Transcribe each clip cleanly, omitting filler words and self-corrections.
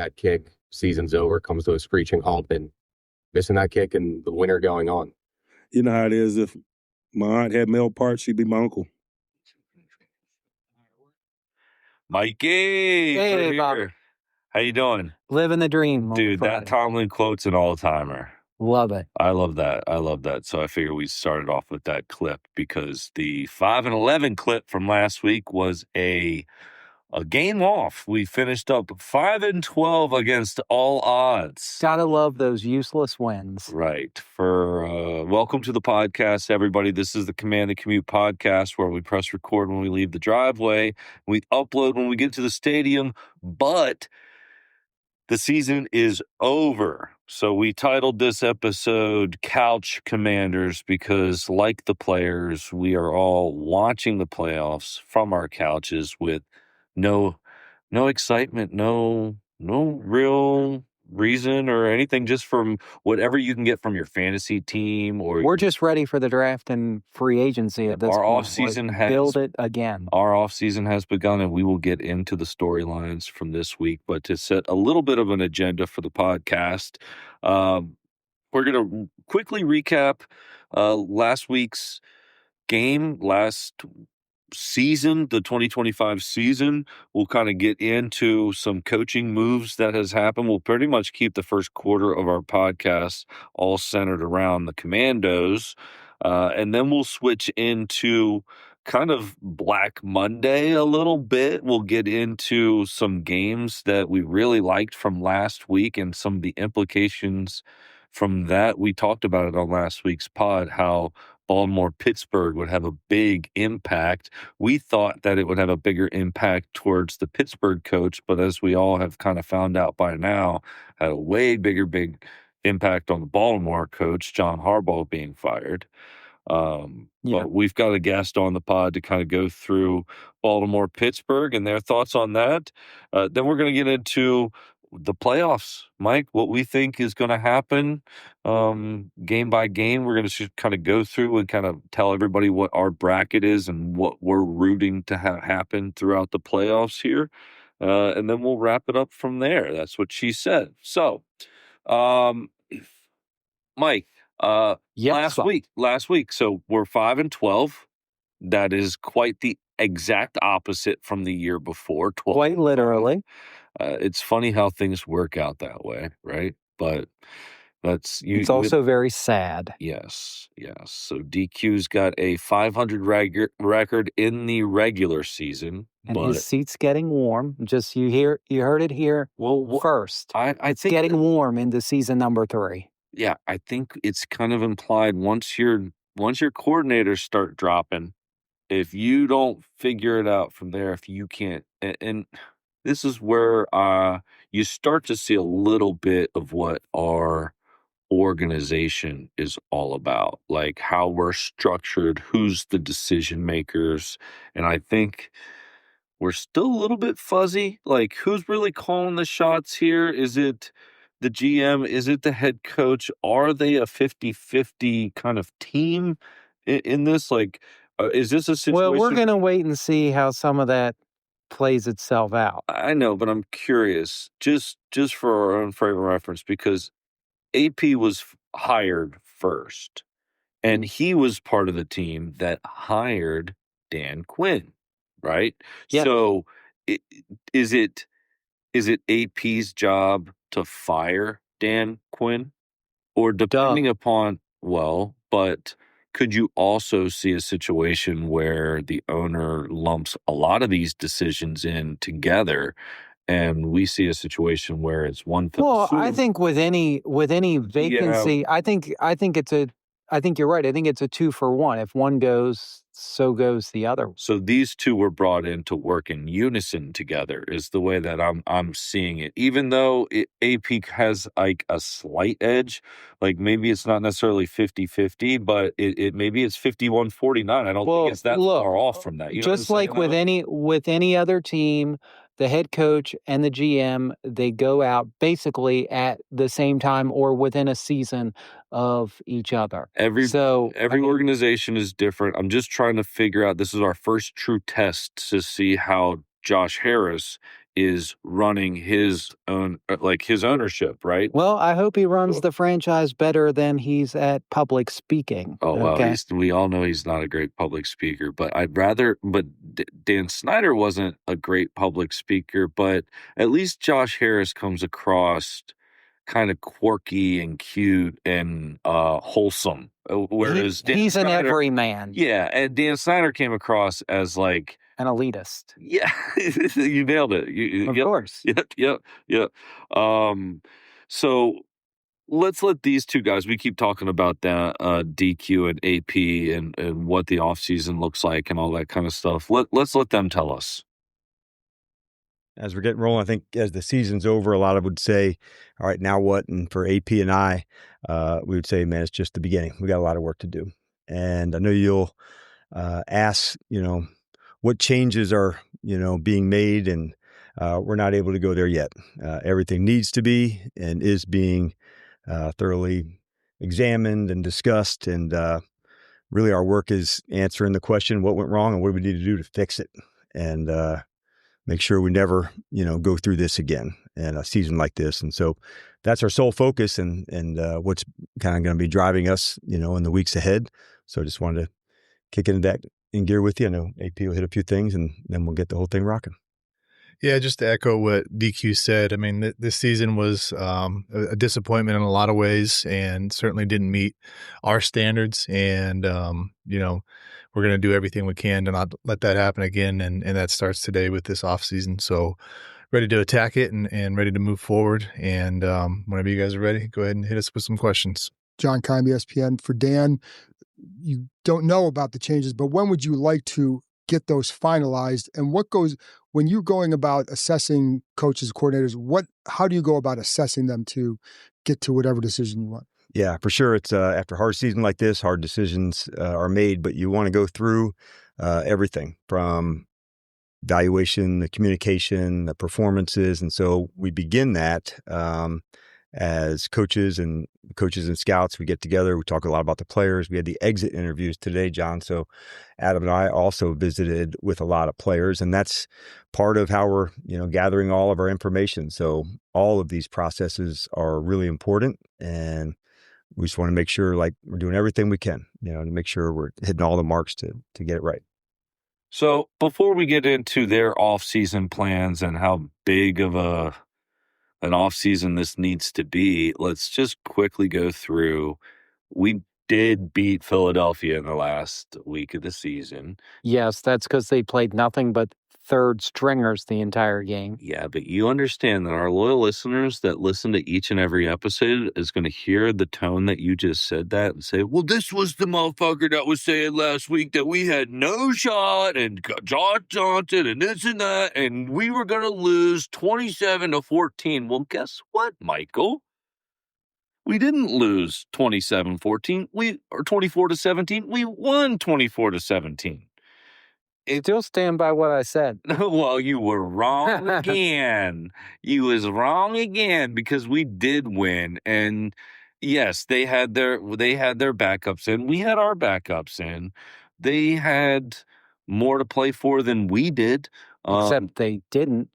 that kick, season's over, comes to a screeching halt, and missing that kick and the winter going on. You know how it is. If my aunt had male parts, she'd be my uncle. Mikey, Hey, Bob. here. How you doing? Living the dream. Dude, that Tomlin quote's an all-timer. Love it. I love that. So I figure we started off with that clip because the 5-11 clip from last week was a game off. We finished up 5-12 against all odds. Gotta love those useless wins. Right. For welcome to the podcast, everybody. This is the Command the Commute podcast where we press record when we leave the driveway. We upload when we get to the stadium, but the season is over. So we titled this episode Couch Commanders because, like the players, we are all watching the playoffs from our couches with no excitement, no real reason or anything, just from whatever you can get from your fantasy team. Or we're just ready for the draft and free agency at this our point. offseason has build it again. Our offseason has begun, and we will get into the storylines from this week. But to set a little bit of an agenda for the podcast, we're going to quickly recap last week's game, last season, the 2025 season. We'll kind of get into some coaching moves that has happened. We'll pretty much keep the first quarter of our podcast all centered around the Commandos. And then we'll switch into kind of Black Monday a little bit. We'll get into some games that we really liked from last week and some of the implications from that. We talked about it on last week's pod, how Baltimore-Pittsburgh would have a big impact. We thought that it would have a bigger impact towards the Pittsburgh coach, but as we all have kind of found out by now, had a way big impact on the Baltimore coach, John Harbaugh, being fired. But we've got a guest on the pod to kind of go through Baltimore-Pittsburgh and their thoughts on that. Then we're going to get into the playoffs, Mike, what we think is going to happen game by game. We're going to kind of go through and kind of tell everybody what our bracket is and what we're rooting to have happen throughout the playoffs here. And then we'll wrap it up from there. That's what she said. So, Mike, last week. So we're 5-12. That is quite the exact opposite from the year before. 12. Quite literally. It's funny how things work out that way, right? But it's also very sad. Yes. So DQ's got a 500 record in the regular season, and his seat's getting warm. Just you heard it here. First, I think getting warm into season number 3. Yeah, I think it's kind of implied once your coordinators start dropping, if you don't figure it out from there, if you can't, and this is where you start to see a little bit of what our organization is all about, like how we're structured, who's the decision makers. And I think we're still a little bit fuzzy, like who's really calling the shots here? Is it the GM? Is it the head coach? Are they a 50-50 kind of team in this? Like, is this a situation? Well, we're going to wait and see how some of that plays itself out. I know, but I'm curious, just for our own frame of reference, because AP was hired first, and he was part of the team that hired Dan Quinn, right? Yep. So is it AP's job to fire Dan Quinn? Or depending upon, but could you also see a situation where the owner lumps a lot of these decisions in together, and we see a situation where it's one? Well, I think with any vacancy, I think you're right. I think it's a 2-for-1. If one goes, so goes the other. So these two were brought in to work in unison together is the way that I'm seeing it. Even though AP has like a slight edge, like maybe it's not necessarily 50-50, but it maybe it's 51-49. I don't think it's that far off from that. You just like with any other team, the head coach and the GM, they go out basically at the same time or within a season of each other. Every organization is different. I'm just trying to figure out, this is our first true test to see how Josh Harris is running his own, like his ownership, right? Well, I hope he runs the franchise better than he's at public speaking. Oh, well, Okay. we all know he's not a great public speaker, but Dan Snyder wasn't a great public speaker, but at least Josh Harris comes across kind of quirky and cute and wholesome. Whereas He's an everyman. Yeah, and Dan Snyder came across as like an elitist. Yeah, you nailed it. Of course. Yep. So let's let these two guys, we keep talking about that DQ and AP and what the offseason looks like and all that kind of stuff. Let's let them tell us. As we're getting rolling, I think as the season's over, a lot of would say, all right, now what? And for AP and I, we would say, man, it's just the beginning. We got a lot of work to do. And I know you'll ask, what changes are, being made, and we're not able to go there yet. Everything needs to be and is being thoroughly examined and discussed. And really our work is answering the question, what went wrong and what do we need to do to fix it? And make sure we never, go through this again in a season like this. And so that's our sole focus and what's kind of going to be driving us, in the weeks ahead. So I just wanted to kick into that in gear with you. I know AP will hit a few things and then we'll get the whole thing rocking. Yeah, just to echo what DQ said, I mean, this season was a disappointment in a lot of ways and certainly didn't meet our standards. And, we're going to do everything we can to not let that happen again. And that starts today with this offseason. So ready to attack it and ready to move forward. And whenever you guys are ready, go ahead and hit us with some questions. John Keim, ESPN. For Dan, you don't know about the changes, but when would you like to get those finalized? And what goes when you're going about assessing coaches, coordinators, how do you go about assessing them to get to whatever decision you want? Yeah, for sure. It's after a hard season like this, hard decisions are made, but you want to go through everything from valuation, the communication, the performances. And so we begin that as coaches and scouts. We get together, we talk a lot about the players. We had the exit interviews today, John. So Adam and I also visited with a lot of players, and that's part of how we're, gathering all of our information. So all of these processes are really important, and we just want to make sure like we're doing everything we can, to make sure we're hitting all the marks to get it right. So before we get into their off-season plans and how big of an offseason this needs to be, let's just quickly go through. We did beat Philadelphia in the last week of the season. Yes, that's because they played nothing but third stringers the entire game. Yeah, but you understand that our loyal listeners that listen to each and every episode is going to hear the tone that you just said that and say, well, this was the motherfucker that was saying last week that we had no shot and Josh Johnson and this and that, and we were going to lose 27-14. Well, guess what, Michael? We didn't lose 27-14. Or 24-17. We won 24-17. Still stand by what I said. Well, you were wrong again. You was wrong again because we did win. And yes, they had their backups in. We had our backups in. They had more to play for than we did. Except they didn't.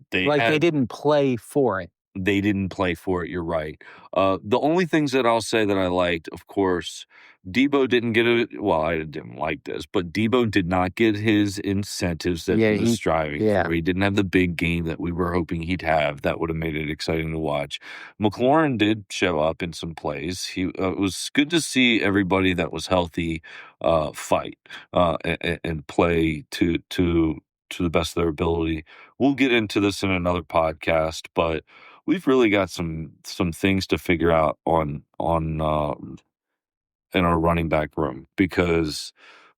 They didn't play for it. They didn't play for it. You're right. The only things that I'll say that I liked, of course, Debo didn't get it. Well, I didn't like this, but Debo did not get his incentives that he was striving for. He didn't have the big game that we were hoping he'd have. That would have made it exciting to watch. McLaurin did show up in some plays. It was good to see everybody that was healthy fight and play to the best of their ability. We'll get into this in another podcast, but we've really got some things to figure out on in our running back room because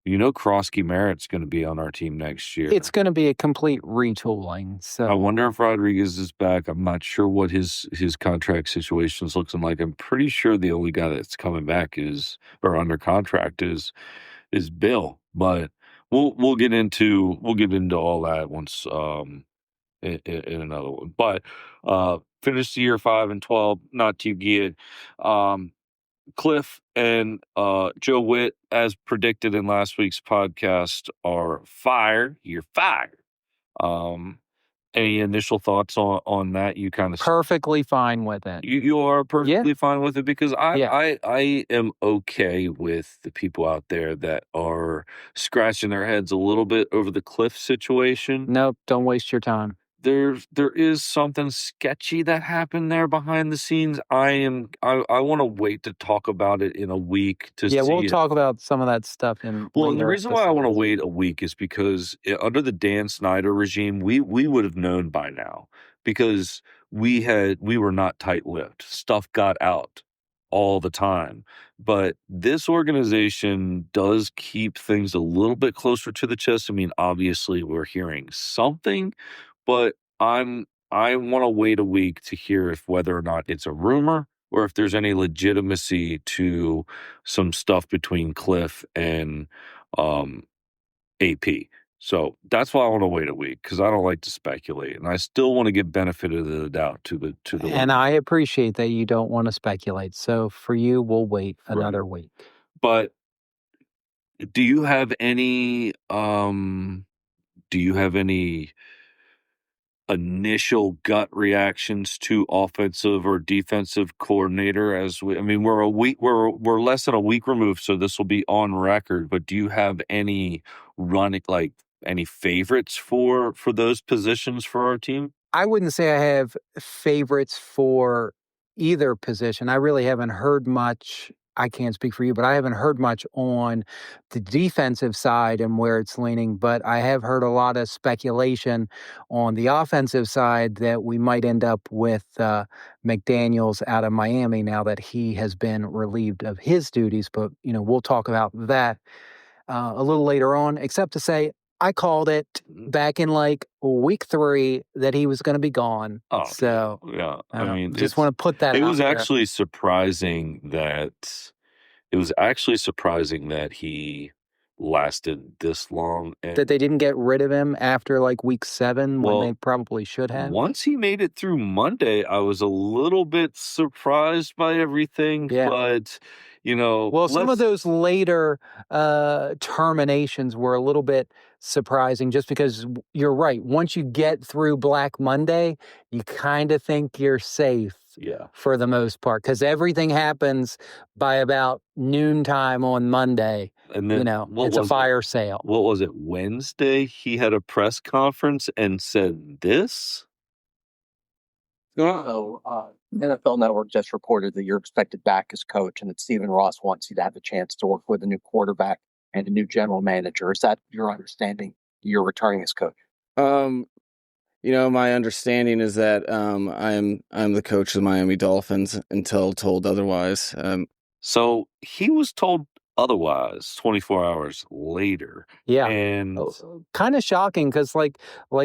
Krosky Merritt's going to be on our team next year. It's going to be a complete retooling. So I wonder if Rodriguez is back. I'm not sure what his contract situation is looking like. I'm pretty sure the only guy that's coming back under contract is Bill. But we'll get into all that once in another one. But finished the year 5-12, not too good. Cliff and Joe Witt, as predicted in last week's podcast, are fired. You're fired. Any initial thoughts on that? You kind of Perfectly fine with it. you are perfectly fine with it, because Yeah. I am okay with the people out there that are scratching their heads a little bit over the Cliff situation. Nope, don't waste your time. There is something sketchy that happened there behind the scenes. I want to wait to talk about it in a week to Yeah, see we'll if talk about some of that stuff in Well, and the later reason why I want to episodes. wait a week is because under the Dan Snyder regime, we would have known by now, because we were not tight-lipped. Stuff got out all the time. But this organization does keep things a little bit closer to the chest. I mean, obviously we're hearing something, but I want to wait a week to hear if whether or not it's a rumor or if there's any legitimacy to some stuff between Cliff and AP. So that's why I want to wait a week, because I don't like to speculate, and I still want to give benefit of the doubt to the. And I appreciate that you don't want to speculate. So for you, we'll wait another week. But do you have any initial gut reactions to offensive or defensive coordinator? We're less than a week removed, so this will be on record, but do you have any any favorites for those positions for our team? I wouldn't say I have favorites for either position. I really haven't heard much. I can't speak for you, but I haven't heard much on the defensive side and where it's leaning. But I have heard a lot of speculation on the offensive side that we might end up with McDaniels out of Miami now that he has been relieved of his duties. But, we'll talk about that a little later on, except to say I called it back in week 3 that he was going to be gone. Oh, so yeah. I mean, just want to put that it out was there. actually surprising that he lasted this long, and That they didn't get rid of him after week 7 when they probably should have. Once he made it through Monday, I was a little bit surprised by everything. Yeah. But some of those later terminations were a little bit surprising, just because you're right. Once you get through Black Monday, you kind of think you're safe. Yeah. For the most part, because everything happens by about noontime on Monday. And then it's a fire sale. What was it? Wednesday, he had a press conference and said this. So, NFL Network just reported that you're expected back as coach, and that Stephen Ross wants you to have the chance to work with a new quarterback and a new general manager. Is that your understanding? You're returning as coach? My understanding is that I'm the coach of the Miami Dolphins until told otherwise. So he was told otherwise 24 hours later. Yeah. And kind of shocking, because like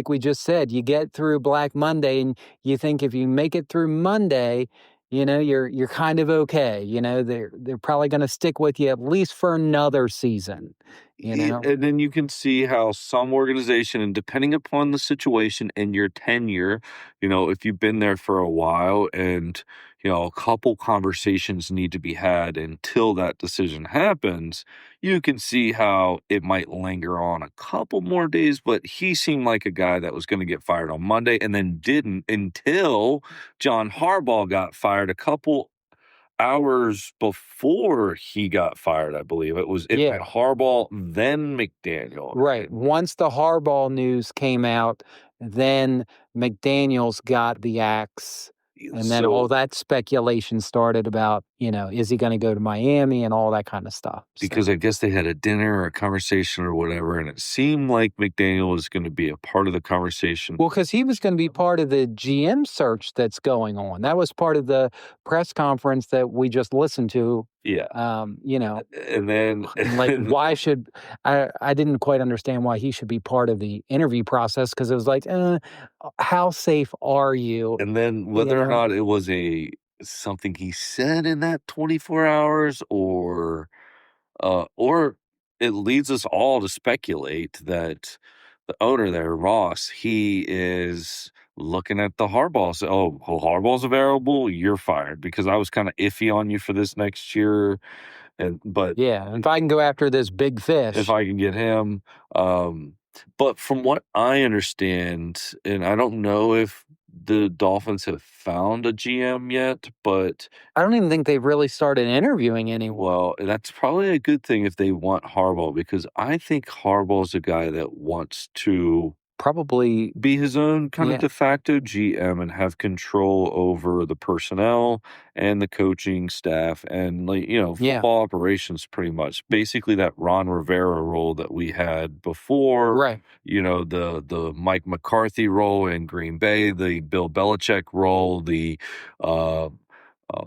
we just said, you get through Black Monday and you think if you make it through Monday, you're kind of okay. They're probably going to stick with you at least for another season. And then you can see how some organization, and depending upon the situation and your tenure, if you've been there for a while and, a couple conversations need to be had until that decision happens, you can see how it might linger on a couple more days. But he seemed like a guy that was going to get fired on Monday and then didn't until John Harbaugh got fired a couple hours before he got fired. I believe it went Harbaugh, then McDaniel. Right. Once the Harbaugh news came out, then McDaniels got the axe. And then all that speculation started about, is he going to go to Miami and all that kind of stuff. Because I guess they had a dinner or a conversation or whatever, and it seemed like McDaniel was going to be a part of the conversation. Well, because he was going to be part of the GM search that's going on. That was part of the press conference that we just listened to. Yeah. And then why should I didn't quite understand why he should be part of the interview process, because it was like, how safe are you? And then whether or not it was something he said in that 24 hours or it leads us all to speculate that the owner there, Ross, he is looking at the Harbaugh. So, Harbaugh's available, you're fired, because I was kind of iffy on you for this next year. But if I can go after this big fish, if I can get him, But from what I understand, and I don't know if the Dolphins have found a GM yet, but I don't even think they've really started interviewing anyone. well, that's probably a good thing if they want Harbaugh, because I think Harbaugh's a guy that wants to Probably, be his own kind yeah. of de facto GM and have control over the personnel and the coaching staff and, like, Yeah. football operations, pretty much. Basically that Ron Rivera role that we had before, Right. the Mike McCarthy role in Green Bay, the Bill Belichick role, the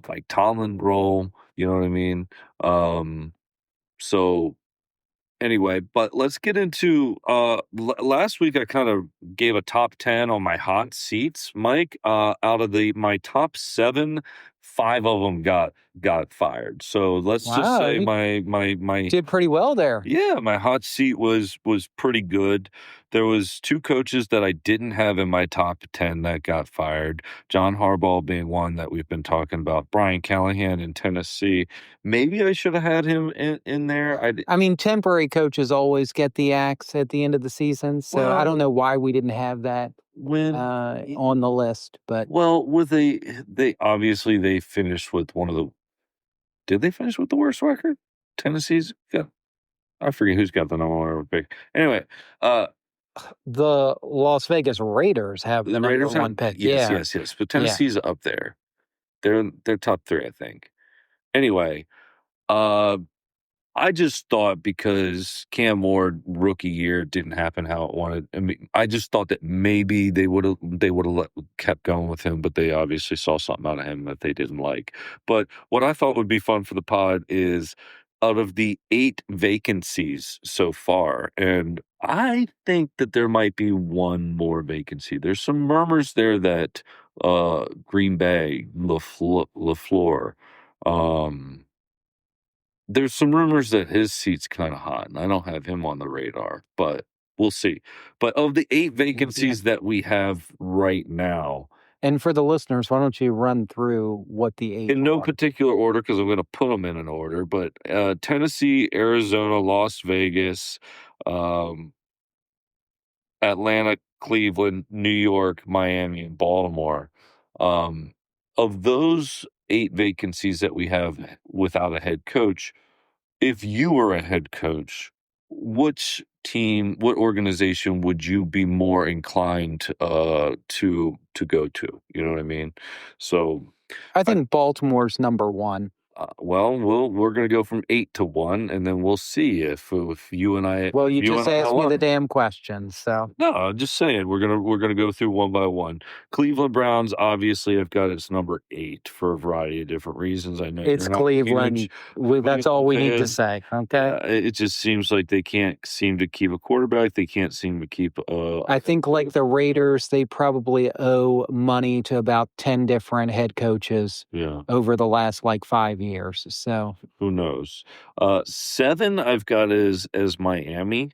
Mike Tomlin role, you know what I mean? So anyway, but let's get into last week I kind of gave a top 10 on my hot seats, Mike. Out of my top 7, 5 of them got fired. So let's just Wow, say you my did pretty well there. yeah, my hot seat was pretty good. There was 2 coaches that I didn't have in my top 10 that got fired. John Harbaugh being one that we've been talking about. Brian Callahan in Tennessee. Maybe I should have had him in there. I mean, temporary coaches always get the axe at the end of the season, so I don't know why we didn't have that when on the list. But with they obviously they finished with one of the. Did they finish with the worst record? Tennessee's got. I forget who's got the number 1 pick. Anyway, the Las Vegas Raiders have the number Raiders 1 pick. Yes. But Tennessee's up there. They're top 3, I think. Anyway, I just thought because Cam Ward rookie year didn't happen how it wanted. I mean, I just thought that maybe they would have kept going with him, but they obviously saw something out of him that they didn't like. But what I thought would be fun for the pod is out of the 8 vacancies so far, and I think that there might be one more vacancy. There's some murmurs there that Green Bay, LaFleur, there's some rumors that his seat's kind of hot, and I don't have him on the radar, but we'll see. But of the 8 vacancies that we have right now, and for the listeners, why don't you run through what the 8 in no are? particular order, because I'm going to put them in an order, but Tennessee, Arizona, Las Vegas, Atlanta, Cleveland, New York, Miami, and Baltimore. Of those 8 vacancies that we have without a head coach, if you were a head coach, which team, what organization would you be more inclined to go to? You know what I mean? So I think Baltimore's number 1. we're going to go from 8 to 1, and then we'll see if you and I. Well, you if just and I asked me the align. damn questions, so No, I'm just saying we're gonna go through one by one. Cleveland Browns, obviously, I've got its number 8 for a variety of different reasons. I know it's you're not Cleveland. huge That's all we need to fan. say. Okay. It just seems like they can't seem to keep a quarterback. They can't seem to keep. I think like the Raiders, they probably owe money to about 10 different head coaches Yeah, over the last 5 years. So who knows? 7 I've got as Miami.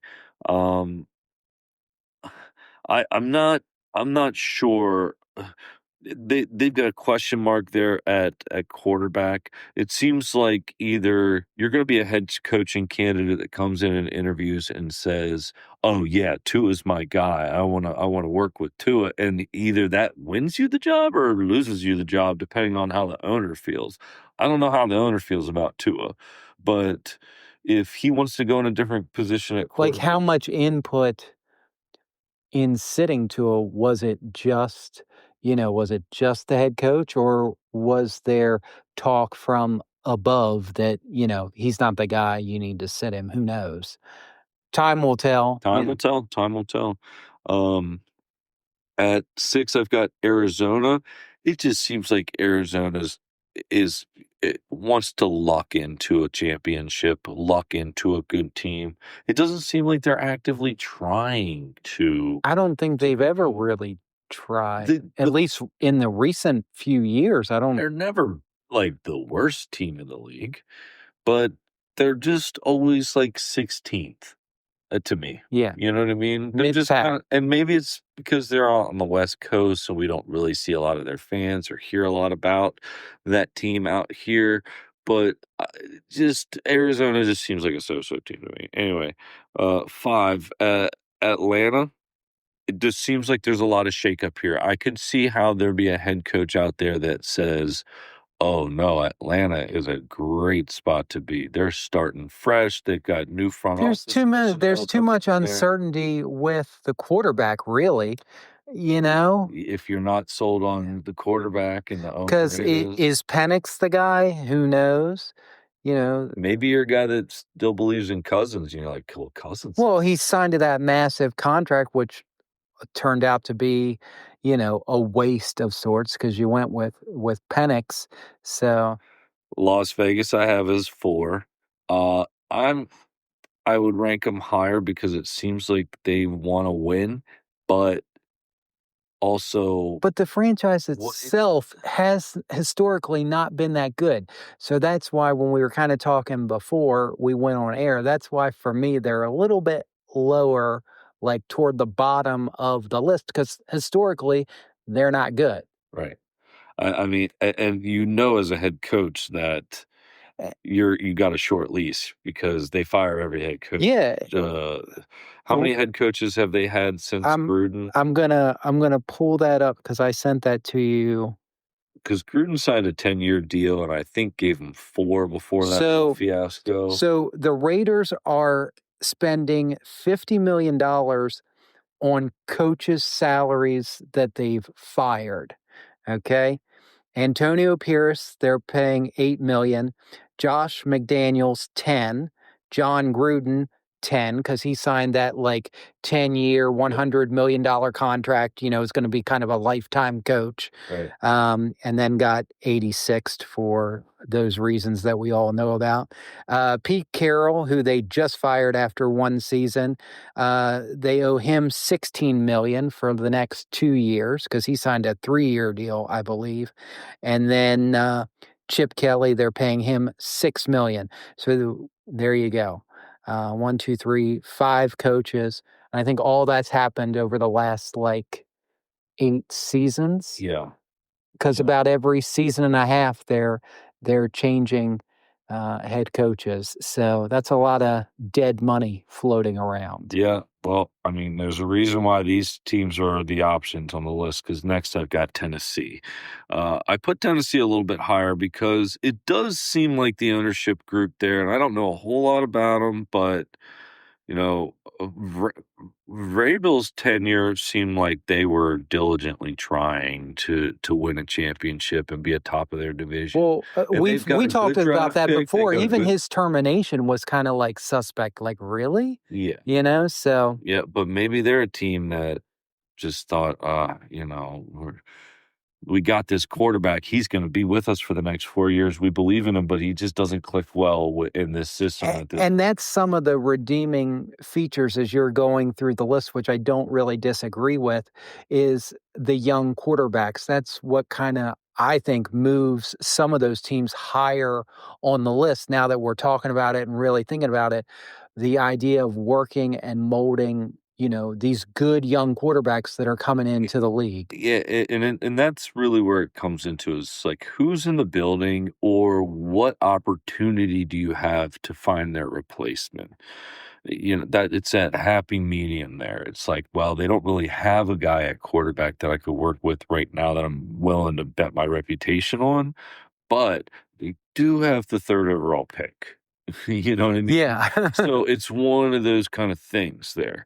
Um, I'm not sure. They've got a question mark there at quarterback. It seems like either you're going to be a head coaching candidate that comes in and interviews and says, "Oh yeah, Tua's my guy. I want to work with Tua," and either that wins you the job or loses you the job, depending on how the owner feels. I don't know how the owner feels about Tua, but if he wants to go in a different position at quarterback, how much input in sitting to was it just the head coach, or was there talk from above that, he's not the guy, you need to sit him? Who knows? Time will tell. Time will tell. Time will tell. At 6, I've got Arizona. It just seems like Arizona's it wants to luck into a championship, luck into a good team. It doesn't seem like they're actively trying to. I don't think they've ever really tried. The- At least in the recent few years, I don't. They're never like the worst team in the league, but they're just always like 16th. To me. Yeah. You know what I mean? They're just Mid-pack. and maybe it's because they're out on the West Coast, so we don't really see a lot of their fans or hear a lot about that team out here. But just Arizona just seems like a so-so team to me. Anyway, 5 Atlanta, it just seems like there's a lot of shakeup here. I could see how there'd be a head coach out there that says, oh no, Atlanta is a great spot to be. They're starting fresh. They've got new front There's office too many. There's personnel too coming much in there. uncertainty with the quarterback, really. You know, If you're not sold on the quarterback and the owner because is, is Penix the guy? Who knows? You know, maybe you're a guy that still believes in Cousins. You're like, well, Cousins. well, he signed to that massive contract, which turned out to be, you know, a waste of sorts because you went with Penix. So Las Vegas, I have as 4. I would rank them higher because it seems like they want to win, but also, but the franchise What- itself has historically not been that good. So that's why when we were kind of talking before we went on air, that's why for me they're a little bit lower, like toward the bottom of the list, because historically they're not good. right. I mean, and you know, as a head coach that you got a short leash because they fire every head coach. Yeah. How many head coaches have they had since Gruden? I'm gonna pull that up because I sent that to you. Because Gruden signed a 10-year deal, and I think gave him 4 before that whole fiasco. So the Raiders are spending $50 million on coaches' salaries that they've fired. Okay. Antonio Pierce, they're paying $8 million. Josh McDaniels, 10. John Gruden, 10, because he signed that like 10-year, $100 million contract. You know, is going to be kind of a lifetime coach. Right. And then got 86th for those reasons that we all know about. Pete Carroll, who they just fired after one season, they owe him $16 million for the next 2 years because he signed a 3-year deal, I believe. And then Chip Kelly, they're paying him $6 million. So there you go. 1, 2, 3, 5 coaches. And I think all that's happened over the last like 8 seasons. Yeah. Because about every season and a half, they're changing head coaches. So that's a lot of dead money floating around. Yeah. Well, I mean, there's a reason why these teams are the options on the list, because next I've got Tennessee. I put Tennessee a little bit higher because it does seem like the ownership group there, and I don't know a whole lot about them, but, you know, Vrabel's tenure seemed like they were diligently trying to win a championship and be a top of their division. Well, And we they've got a talked good about draft that pick. They before. got a Even good- his termination was kind of like suspect. Like, really? Yeah. You know, so Yeah, but maybe they're a team that just thought, you know, we got this quarterback. He's going to be with us for the next 4 years. We believe in him, but he just doesn't click well in this system. And that's some of the redeeming features as you're going through the list, which I don't really disagree with, is the young quarterbacks. That's what kind of, I think, moves some of those teams higher on the list now that we're talking about it and really thinking about it. The idea of working and molding, you know, these good young quarterbacks that are coming into the league. Yeah, and that's really where it comes into, is like, who's in the building, or what opportunity do you have to find their replacement? You know, that it's that happy medium there. It's like, well, they don't really have a guy at quarterback that I could work with right now that I'm willing to bet my reputation on, but they do have the 3rd overall pick. You know what I mean? Yeah. So it's one of those kind of things there.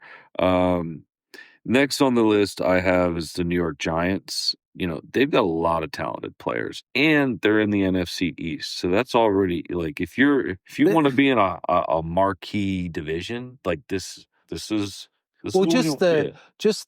Next on the list I have is the New York Giants. You know, they've got a lot of talented players, and they're in the NFC East. So that's already, like, if you want to be in a marquee division, like this is Well, just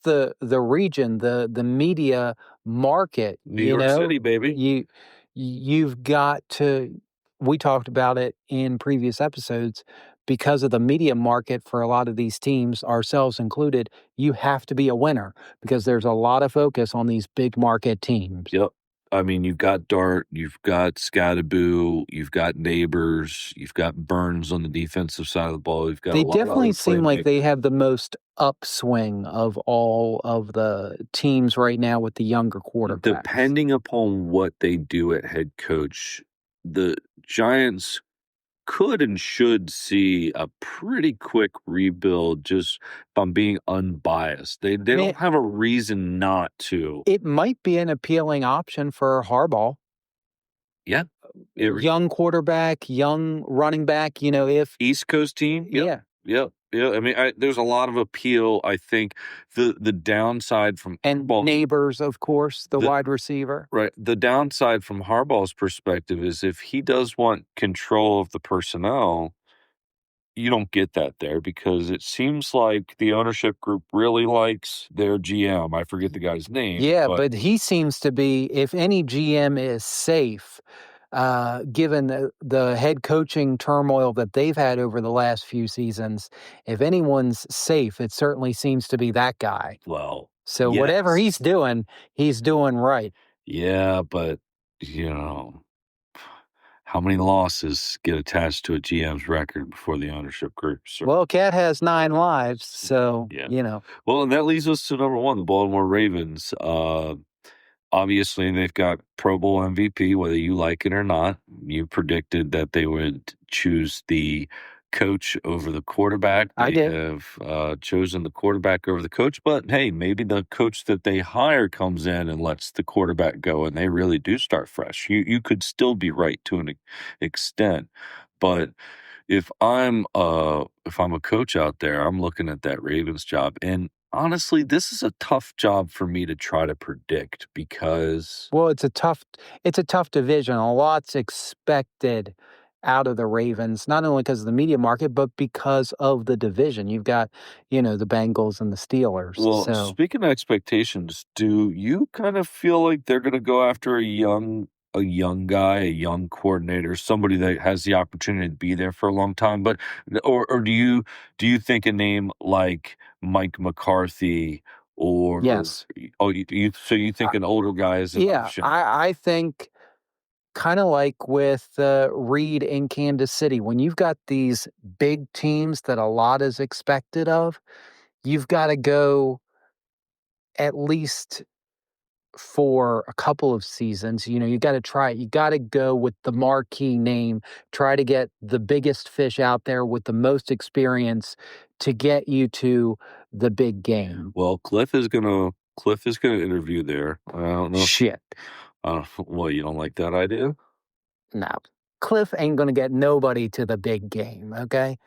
the region, the media market, New York City, baby. You've got to. We talked about it in previous episodes. Because of the media market for a lot of these teams, ourselves included, you have to be a winner because there's a lot of focus on these big market teams. Yep. I mean, you've got Dart, you've got Scatterboo, you've got Neighbors, you've got Burns on the defensive side of the ball. You've got They a lot of definitely other seem like playmakers. they have the most upswing of all of the teams right now with the younger quarterbacks. Depending upon what they do at head coach, the Giants could and should see a pretty quick rebuild, just if I'm being unbiased. They don't have a reason not to. It might be an appealing option for Harbaugh. Yeah. Young quarterback, young running back, if East Coast team. Yep. Yeah. I mean, there's a lot of appeal. I think the downside from Harbaugh, Neighbors, of course, the wide receiver. Right. The downside from Harbaugh's perspective is if he does want control of the personnel, you don't get that there because it seems like the ownership group really likes their GM. I forget the guy's name. Yeah, but he seems to be, if any GM is safe, given the head coaching turmoil that they've had over the last few seasons, if anyone's safe, it certainly seems to be that guy. Well, so whatever he's doing right. Yeah, but, how many losses get attached to a GM's record before the ownership group? Well, Cat has 9 lives, so, Well, and that leads us to number 1, the Baltimore Ravens. Obviously, they've got Pro Bowl MVP, whether you like it or not. You predicted that they would choose the coach over the quarterback. I did. They have chosen the quarterback over the coach, but hey, maybe the coach that they hire comes in and lets the quarterback go, and they really do start fresh. You could still be right to an extent, but if I'm a coach out there, I'm looking at that Ravens job, and honestly, this is a tough job for me to try to predict because it's a tough division. A lot's expected out of the Ravens, not only because of the media market, but because of the division. You've got, the Bengals and the Steelers. Well, speaking of expectations, do you kind of feel like they're going to go after a young guy, a young coordinator, somebody that has the opportunity to be there for a long time? But or do you think a name like Mike McCarthy or yes? Oh, you think an older guy is an option? I think kind of like with Reed in Kansas City, when you've got these big teams that a lot is expected of, you've got to go at least for a couple of seasons. You got to try it. You got to go with the marquee name, try to get the biggest fish out there with the most experience to get you to the big game. Well, Cliff is gonna interview there. I don't know. Shit. Well, you don't like that idea? No. Cliff ain't going to get nobody to the big game, okay?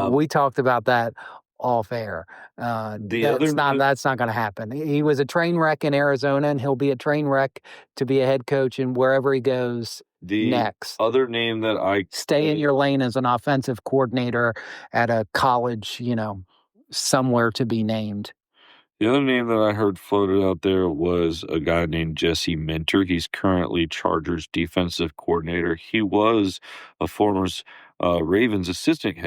We talked about that off air. That's not going to happen. He was a train wreck in Arizona, and he'll be a train wreck to be a head coach in wherever he goes next. Other name that stay in your lane as an offensive coordinator at a college, somewhere to be named. The other name that I heard floated out there was a guy named Jesse Minter. He's currently Chargers defensive coordinator. He was a former Ravens assistant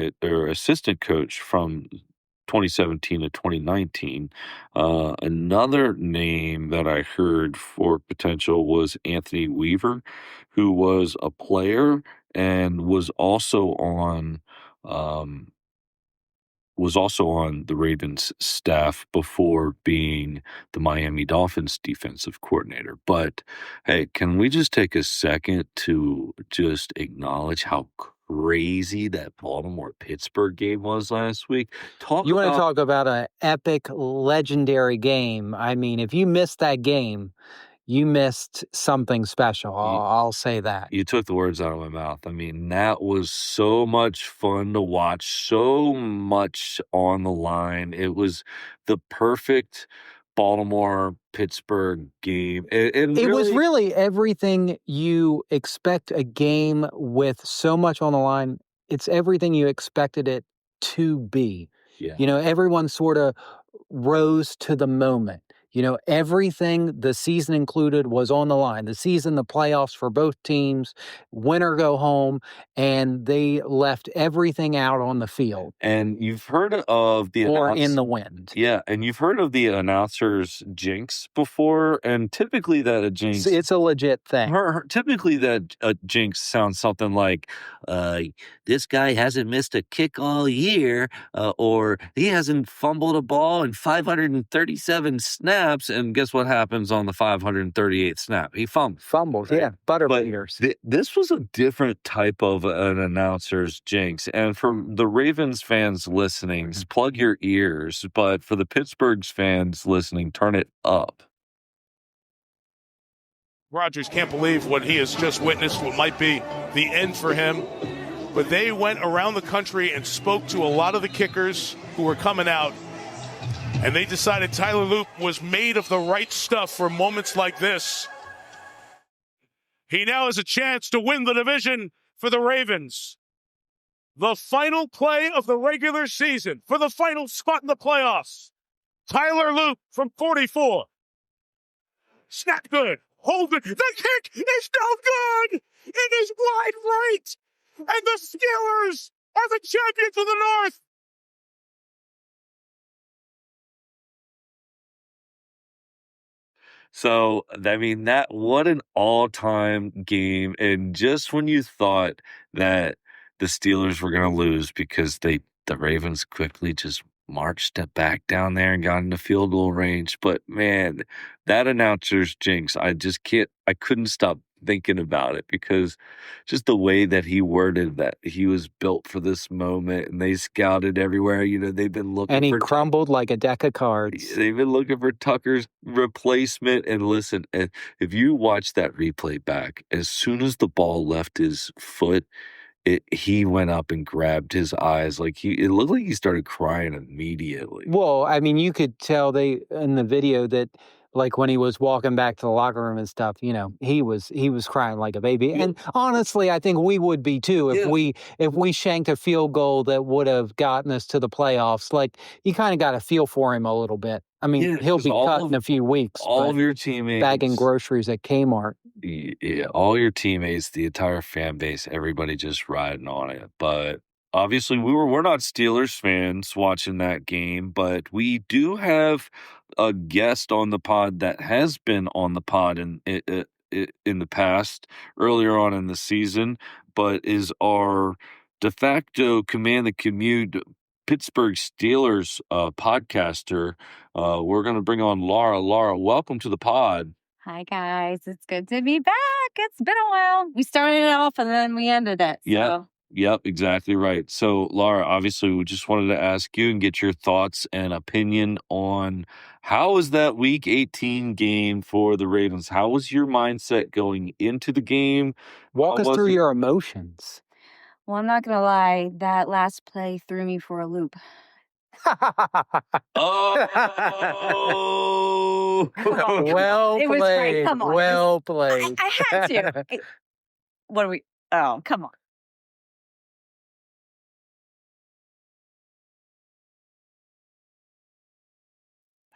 coach from 2017 to 2019. Another name that I heard for potential was Anthony Weaver, who was a player and was also on the Ravens staff before being the Miami Dolphins defensive coordinator. But hey, can we just take a second to just acknowledge how crazy that Baltimore-Pittsburgh game was last week? You want to talk about an epic, legendary game. I mean, if you missed that game, you missed something special. I'll say that. You took the words out of my mouth. I mean, that was so much fun to watch, so much on the line. It was the perfect Baltimore-Pittsburgh game. It was really everything you expect a game with so much on the line. It's everything you expected it to be. Yeah. Everyone sort of rose to the moment. Everything, the season included, was on the line. The season, the playoffs for both teams, win or go home, and they left everything out on the field. And you've heard of the or in the wind. Yeah, and you've heard of the announcer's jinx before, and typically that a jinx... It's a legit thing. Typically that a jinx sounds something like, this guy hasn't missed a kick all year, or he hasn't fumbled a ball in 537 snaps. snaps, and guess what happens on the 538th snap? He fumbled. Yeah, butter beaters. This was a different type of an announcer's jinx. And for the Ravens fans listening, plug your ears. But for the Pittsburgh fans listening, turn it up. Rodgers can't believe what he has just witnessed, what might be the end for him. But they went around the country and spoke to a lot of the kickers who were coming out. And they decided Tyler Loop was made of the right stuff for moments like this. He now has a chance to win the division for the Ravens. The final play of the regular season for the final spot in the playoffs. Tyler Loop from 44. Snap good. Hold it. The kick is no good. It is wide right. And the Steelers are the champions of the North. So, I mean, what an all-time game. And just when you thought that the Steelers were going to lose because the Ravens quickly just marched it back down there and got into field goal range. But man, that announcer's jinx, I couldn't stop thinking about it because just the way that he worded that he was built for this moment and they scouted everywhere. They've been looking and he for crumbled like a deck of cards. They've been looking for Tucker's replacement. And listen, if you watch that replay back, as soon as the ball left his foot, he went up and grabbed his eyes. It looked like he started crying immediately. Well, I mean, you could tell in the video that, like, when he was walking back to the locker room and stuff, he was crying like a baby. Yeah. And honestly, I think we would be too if we shanked a field goal that would have gotten us to the playoffs. Like, you kind of got to feel for him a little bit. I mean, he'll be cut in a few weeks. All of your teammates bagging groceries at Kmart. Yeah, all your teammates, the entire fan base, everybody just riding on it. But obviously, we're not Steelers fans watching that game, but we do have a guest on the pod that has been on the pod in the past, earlier on in the season, but is our de facto command the commute Pittsburgh Steelers podcaster. We're going to bring on Laura. Laura, welcome to the pod. Hi, guys. It's good to be back. It's been a while. We started it off and then we ended it. Yeah. Yep, exactly right. So, Laura, obviously, we just wanted to ask you and get your thoughts and opinion on how was that Week 18 game for the Ravens? How was your mindset going into the game? Walk us through your emotions. Well, I'm not going to lie. That last play threw me for a loop. Oh, well it was played. Right. Come on. Well played. I had to. What are we? Oh, come on.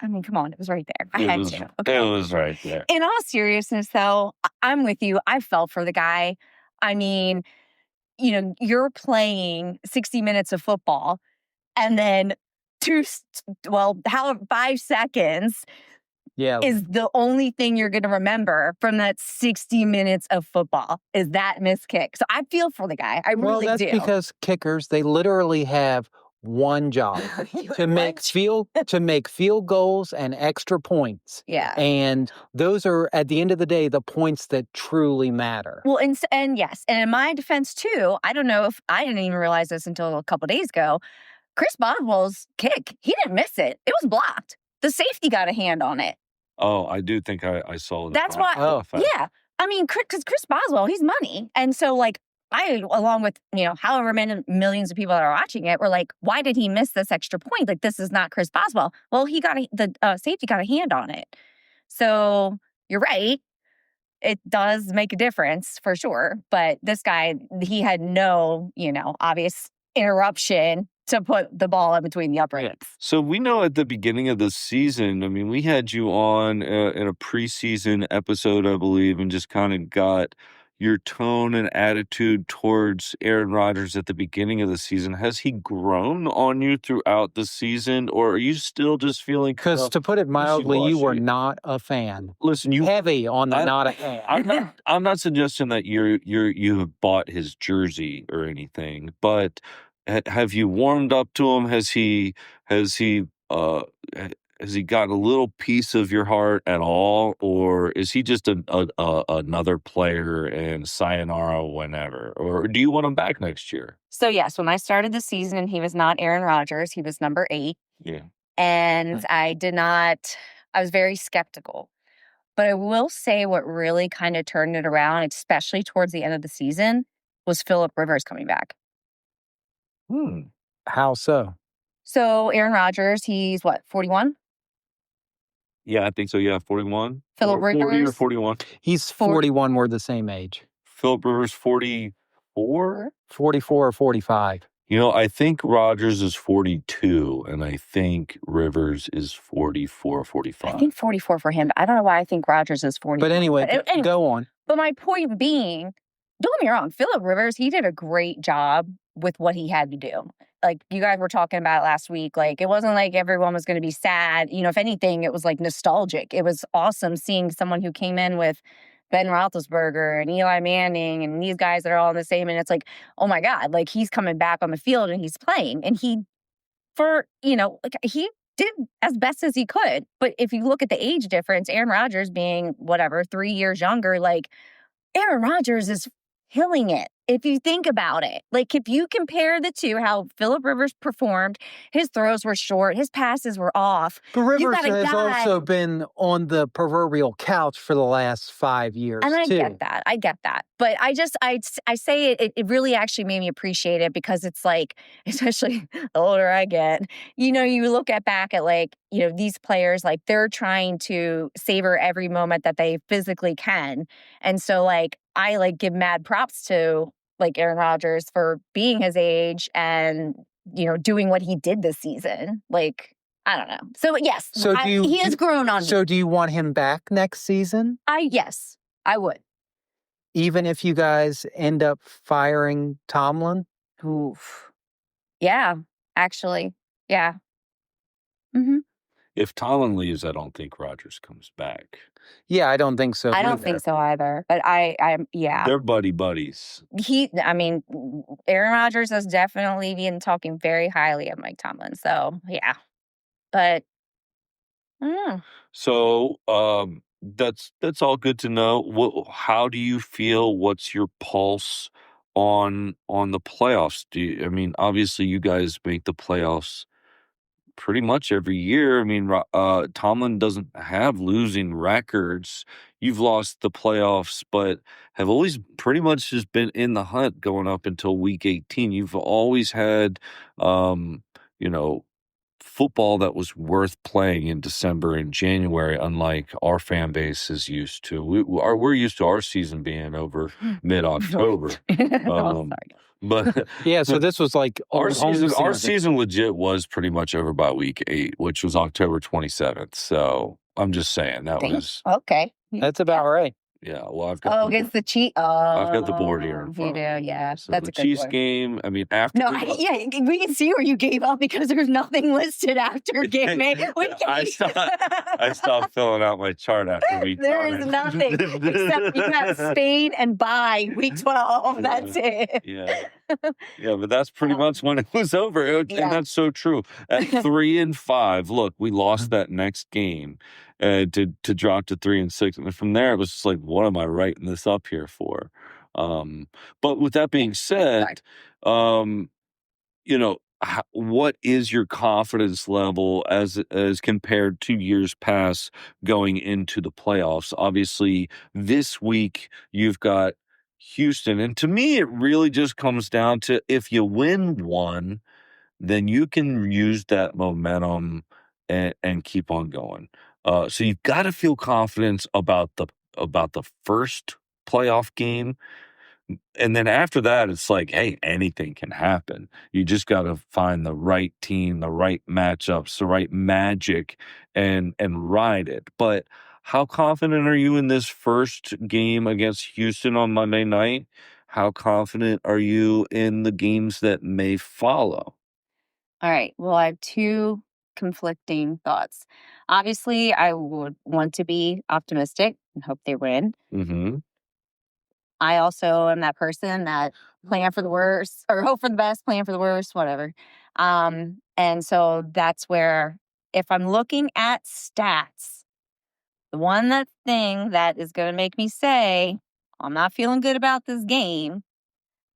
I mean, come on. It was right there. I had to. Okay. It was right there. In all seriousness, though, I'm with you. I felt for the guy. I mean, you're playing 60 minutes of football and then 5 seconds is the only thing you're going to remember from that 60 minutes of football is that missed kick. So I feel for the guy. I really do. Well, that's because kickers, they literally have one job to make field goals and extra points. Yeah. And those are, at the end of the day, the points that truly matter. Well, and yes, and in my defense too, I don't know if I didn't even realize this until a couple days ago. Chris Boswell's kick, he didn't miss it. It was blocked. The safety got a hand on it. Oh, I do think I saw that. That's why. Yeah. I mean, because Chris Boswell, he's money. And so, I, along with, however many millions of people that are watching it, were like, why did he miss this extra point? Like, this is not Chris Boswell. Well, the safety got a hand on it. So you're right. It does make a difference for sure. But this guy, he had no, obvious interruption to put the ball in between the uprights. So we know at the beginning of the season, I mean, we had you on in a preseason episode, I believe, and just kind of got your tone and attitude towards Aaron Rodgers at the beginning of the season. Has he grown on you throughout the season, or are you still just feeling? Because to put it mildly, you were not a fan. Listen, you heavy on the not a fan. I'm not suggesting that you have bought his jersey or anything, but have you warmed up to him? Has he has he got a little piece of your heart at all, or is he just another player and sayonara whenever? Or do you want him back next year? So, yes, when I started the season, he was not Aaron Rodgers. He was number 8. Yeah. And I was very skeptical. But I will say what really kind of turned it around, especially towards the end of the season, was Phillip Rivers coming back. How so? So Aaron Rodgers, he's what, 41? Yeah, I think so. Yeah, 41. Phillip Or 40 or Rivers? 41. He's 41. We're the same age. Phillip Rivers 44. 44 or 45. You know, I think Rodgers is 42, and I think Rivers is 44, 45. I think 44 for him. But I don't know why I think Rodgers is 40. But anyway, go on. But my point being, don't get me wrong, Phillip Rivers, he did a great job with what he had to do. Like, you guys were talking about last week, like, it wasn't like everyone was going to be sad. You know, if anything, it was like nostalgic. It was awesome seeing someone who came in with Ben Roethlisberger and Eli Manning and these guys that are all the same. And it's like, oh my God, like, he's coming back on the field and he's playing. And he did as best as he could. But if you look at the age difference, Aaron Rodgers being 3 years younger, like, Aaron Rodgers is killing it. If you think about it, like, if you compare the two, how Phillip Rivers performed, his throws were short, his passes were off. But Rivers has also been on the proverbial couch for the last 5 years, and I too. get that. But I say it really actually made me appreciate it, because it's like, especially the older I get, you know, you look back at, like, you know, these players, like, they're trying to savor every moment that they physically can. And so, like, I, like, give mad props to, like, Aaron Rodgers for being his age and, you know, doing what he did this season. Like, I don't know. So, yes, he has grown on me. So do you want him back next season? Yes, I would. Even if you guys end up firing Tomlin? Oof. Yeah, actually. Yeah. Mm-hmm. If Tomlin leaves, I don't think Rodgers comes back. Yeah, I don't think so. I don't think so either. But I'm They're buddies. Aaron Rodgers has definitely been talking very highly of Mike Tomlin. So, yeah. But, So, that's all good to know. How do you feel? What's your pulse on the playoffs? Obviously, you guys make the playoffs pretty much every year. Tomlin doesn't have losing records. You've lost the playoffs, but have always pretty much just been in the hunt going up until week 18. You've always had, football that was worth playing in December and January, unlike our fan base is used to. We're used to our season being over mid-October. But yeah, so this was like our season legit was pretty much over by week 8, which was October 27th. So I'm just saying okay. That's about right. Yeah, well, I've got against the Chiefs. I've got the board here. In front you do, yeah. So that's the a good Chiefs one. game. After we can see where you gave up because there's nothing listed after game 8. I stopped filling out my chart after week 9. There is nothing except you got Spain and bye week 12. That's it. Yeah, but that's pretty much when it was over, and that's so true. At 3-5, look, we lost that next game. To drop to 3-6, and from there it was just like, what am I writing this up here for? But with that being said, what is your confidence level as compared to years past going into the playoffs? Obviously, this week you've got Houston, and to me, it really just comes down to, if you win one, then you can use that momentum and keep on going. So you've got to feel confidence about the first playoff game. And then after that, it's like, hey, anything can happen. You just got to find the right team, the right matchups, the right magic, and ride it. But how confident are you in this first game against Houston on Monday night? How confident are you in the games that may follow? All right. Well, I have 2 conflicting thoughts. Obviously, I would want to be optimistic and hope they win. Mm-hmm. I also am that person that plan for the worst or hope for the best, plan for the worst, whatever. And so that's where if I'm looking at stats, the thing that is going to make me say, I'm not feeling good about this game.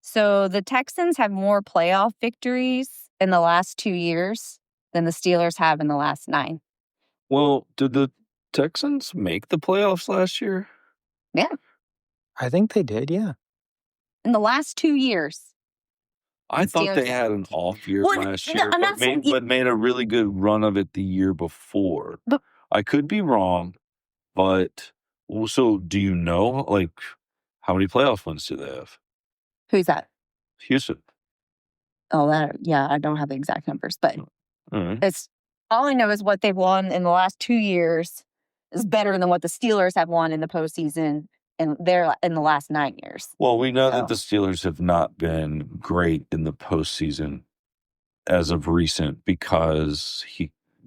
So the Texans have more playoff victories in the last 2 years than the Steelers have in the last 9. Well, did the Texans make the playoffs last year? Yeah. I think they did, yeah. In the last 2 years. I thought Steelers- they had an off year Well, last no, year, I'm not saying but made a really good run of it the year before. But- I could be wrong, but so do you know, like, how many playoff wins do they have? Who's that? Houston. Oh, I don't have the exact numbers, but All right. it's all I know is what they've won in the last 2 years is better than what the Steelers have won in the postseason in the last 9 years. Well, we know that the Steelers have not been great in the postseason as of recent because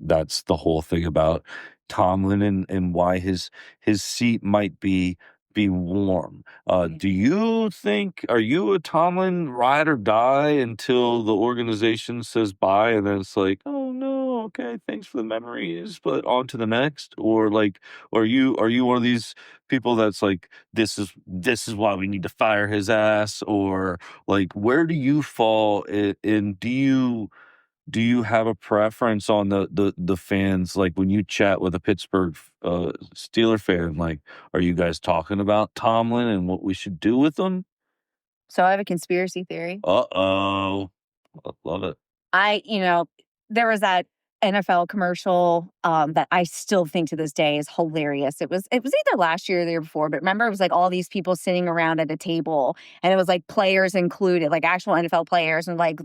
that's the whole thing about Tomlin and why his seat might be warm. Do you think, are you a Tomlin ride or die until the organization says bye and then it's like, oh no, okay, thanks for the memories, but on to the next? Or like, are you one of these people that's like, this is why we need to fire his ass? Or like, where do you fall in do you have a preference on the fans? Like when you chat with a Pittsburgh Steeler fan, like, are you guys talking about Tomlin and what we should do with him? So I have a conspiracy theory. Uh-oh. I love it. There was that NFL commercial that I still think to this day is hilarious. It was either last year or the year before, but remember it was like all these people sitting around at a table and it was like players included, like actual NFL players, and like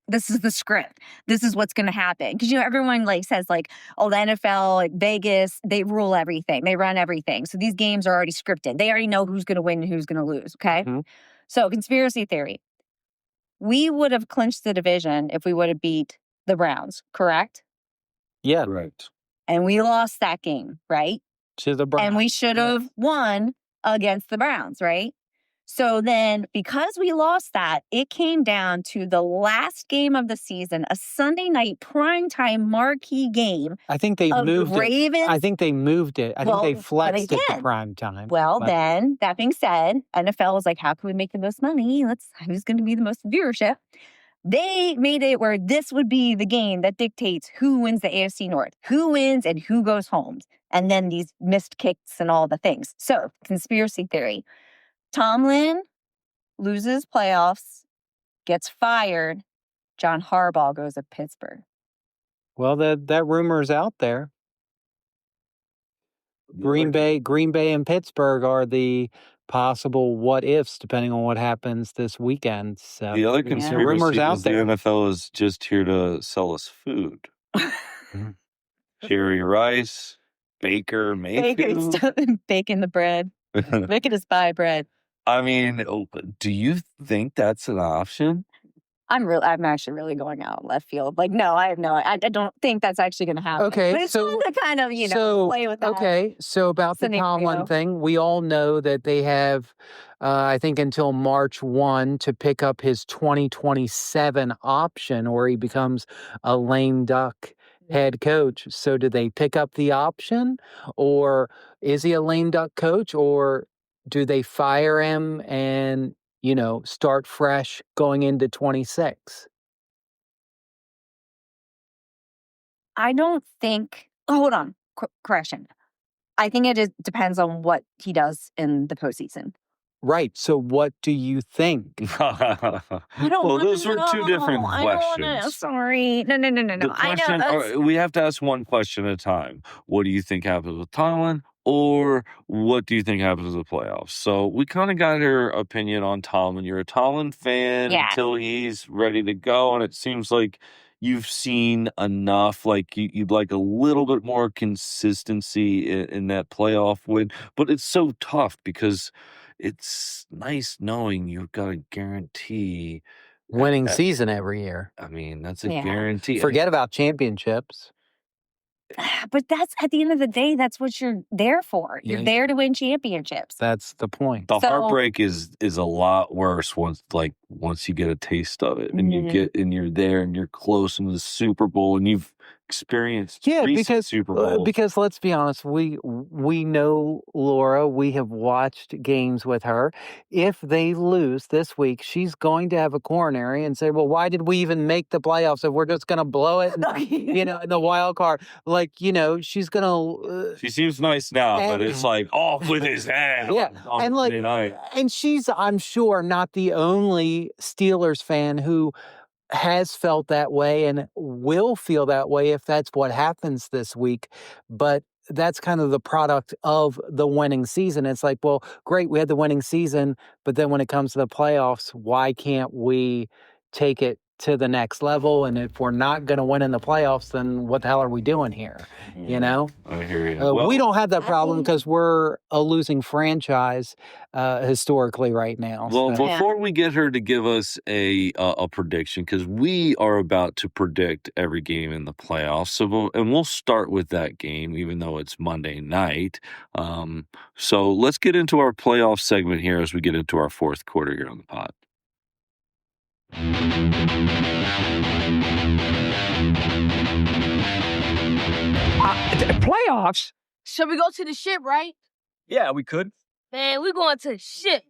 this is the script. This is what's going to happen. Because everyone like says like, oh, the NFL, like Vegas, they rule everything. They run everything. So these games are already scripted. They already know who's going to win and who's going to lose, okay? Mm-hmm. So conspiracy theory. We would have clinched the division if we would have beat the Browns, correct? Yeah. Right. And we lost that game, right? To the Browns. And we should have won against the Browns, right? So then, because we lost that, it came down to the last game of the season, a Sunday night primetime marquee game. I think they of moved the Ravens. it. I think they moved it. I think they But flexed they it to did. prime time. Well, but- then, that being said, NFL was like, how can we make the most money? Who's going to be the most viewership? They made it where this would be the game that dictates who wins the AFC North, who wins and who goes home. And then these missed kicks and all the things. So, conspiracy theory. Tomlin loses playoffs, gets fired. John Harbaugh goes to Pittsburgh. Well, that rumor is out there. Green Bay and Pittsburgh are the possible what ifs, depending on what happens this weekend. So The other Yeah. conspiracy rumors out is the there. NFL is just here to sell us food. Jerry Rice, Baker Mayfield. Baking the bread. Making us buy bread. I mean, do you think that's an option? I'm actually really going out left field. Like, no, I don't think that's actually going to happen. Okay, But it's so- fun to kind of, play with that. Okay, so about the scenario. Tomlin thing, we all know that they have, I think, until March 1 to pick up his 2027 option, or he becomes a lame duck head coach. So do they pick up the option, or is he a lame duck coach, or do they fire him and, start fresh going into 26? I don't think. Hold on. Correction. I think it depends on what he does in the postseason. Right. So what do you think? I don't Well, wanna those were two know. different I don't wanna- questions. Sorry. No. The I know. question, we have to ask one question at a time. What do you think happens with Tomlin? Or what do you think happens with the playoffs? So we kind of got your opinion on Tomlin. You're a Tomlin fan Yeah. until he's ready to go. And it seems like you've seen enough. Like you'd like a little bit more consistency in that playoff win. But it's so tough because it's nice knowing you've got a guarantee. Winning season every year. I mean, that's a Yeah. guarantee. Forget about championships. But that's at the end of the day, that's what you're there for. You're Yeah. there to win championships. That's the point. The So- heartbreak is a lot worse once you get a taste of it and Mhm. and you're there and you're close in the Super Bowl and you've experienced Yeah, recent Super Bowls. because let's be honest, we know Laura. We have watched games with her. If they lose this week, she's going to have a coronary and say, "Well, why did we even make the playoffs if we're just going to blow it?" In the wild card, she's going to. She seems nice now, but it's like off with his hand. Yeah, on Monday night. And she's, I'm sure, not the only Steelers fan who has felt that way and will feel that way if that's what happens this week. But that's kind of the product of the winning season. It's like, well, great, we had the winning season, but then when it comes to the playoffs, why can't we take it to the next level? And if we're not going to win in the playoffs, then what the hell are we doing here? I hear you. We don't have that problem because we're a losing franchise historically right now. Well, before we get her to give us a prediction, because we are about to predict every game in the playoffs, we'll start with that game, even though it's Monday night. So let's get into our playoff segment here as we get into our fourth quarter here on the pod. Playoffs? Should we go to the ship, right? Yeah, we could. Man, we going to the ship.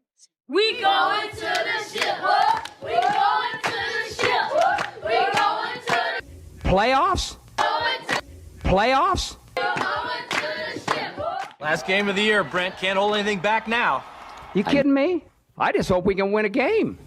We going to the ship. What? We going to the ship. What? We going to the Playoffs? Playoffs? going to the ship. What? Last game of the year, Brent. Can't hold anything back now. You kidding me? I just hope we can win a game.